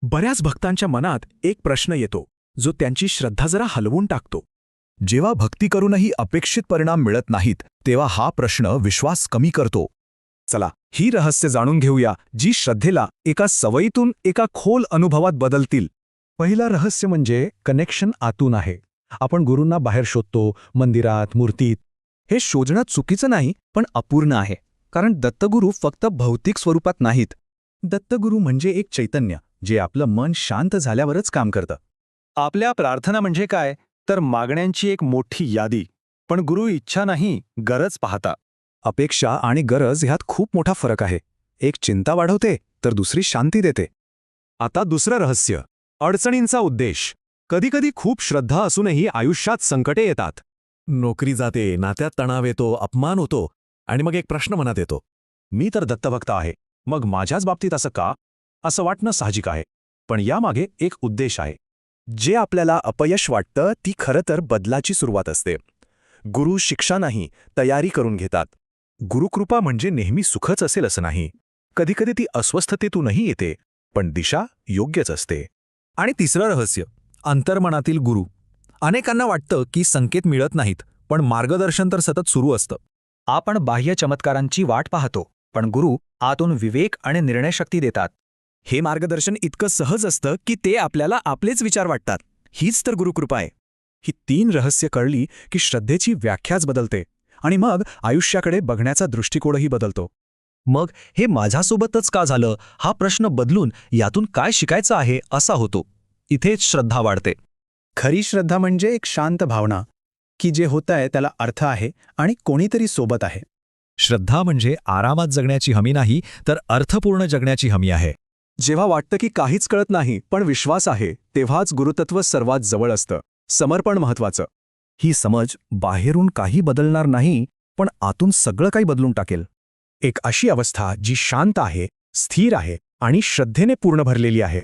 बऱ्याच भक्तांच्या मनात एक प्रश्न येतो जो त्यांची श्रद्धा जरा हलवून टाकतो. जेव्हा भक्ती करूनही अपेक्षित परिणाम मिळत नाहीत तेव्हा हा प्रश्न विश्वास कमी करतो. चला ही रहस्य जाणून घेऊया जी श्रद्धेला एका सवयीतून एका खोल अनुभवात बदलतील. पहिलं रहस्य म्हणजे कनेक्शन आतून आहे. आपण गुरूंना बाहेर शोधतो, मंदिरात, मूर्तीत. हे शोधणं चुकीचं नाही, पण अपूर्ण आहे. कारण दत्तगुरू फक्त भौतिक स्वरूपात नाहीत. दत्तगुरू म्हणजे एक चैतन्य जे आपलं मन शांत झाल्यावरच काम करतं. आपल्या प्रार्थना म्हणजे काय, तर मागण्यांची एक मोठी यादी. पण गुरु इच्छा नाही, गरज पाहता. अपेक्षा आणि गरज ह्यात खूप मोठा फरक आहे. एक चिंता वाढवते तर दुसरी शांती देते. आता दुसरं रहस्य, अडचणींचा उद्देश. कधीकधी खूप श्रद्धा असूनही आयुष्यात संकटे येतात. नोकरी जाते, नात्यात तणाव येतो, अपमान होतो, आणि मग एक प्रश्न मनात येतो. मी तर दत्तभक्त आहे, मग माझ्याच बाबतीत असं का? असं वाटणं साहजिक आहे. पण यामागे एक उद्देश आहे. जे आपल्याला अपयश वाटतं ती खरं तर बदलाची सुरुवात असते. गुरु शिक्षा नाही, तयारी करून घेतात. गुरुकृपा म्हणजे नेहमी सुखच असेल असं नाही. कधीकधी ती अस्वस्थतेतूनही येते, पण दिशा योग्यच असते. आणि तिसरं रहस्य, अंतर्मनातील गुरु. अनेकांना वाटतं की संकेत मिळत नाहीत, पण मार्गदर्शन तर सतत सुरू असतं. आपण बाह्य चमत्कारांची वाट पाहतो, पण गुरु आतून विवेक आणि निर्णयशक्ती देतात. हे मार्गदर्शन इतकं सहज असतं की ते आपल्याला आपलेच विचार वाटतात. हीच तर गुरुकृपा आहे. ही 3 रहस्य कळली की श्रद्धेची व्याख्याच बदलते आणि मग आयुष्याकडे बघण्याचा दृष्टिकोनही बदलतो. मग हे माझ्यासोबतच का झालं हा प्रश्न बदलून यातून काय शिकायचं आहे असा होतो. इथेच श्रद्धा वाढते. खरी श्रद्धा म्हणजे एक शांत भावना की जे होतंय त्याला अर्थ आहे आणि कोणीतरी सोबत आहे. श्रद्धा म्हणजे आरामात जगण्याची हमी नाही, तर अर्थपूर्ण जगण्याची हमी आहे. जेव्हा वाटतं की काहीच कळत नाही पण विश्वास आहे, तेव्हाच गुरुतत्व सर्वात जवळ असतं. समर्पण महत्वाचं. ही समज बाहेरून काही बदलणार नाही, पण आतून सगळं काही बदलून टाकेल. एक अशी अवस्था जी शांत आहे, स्थिर आहे आणि श्रद्धेने पूर्ण भरलेली आहे.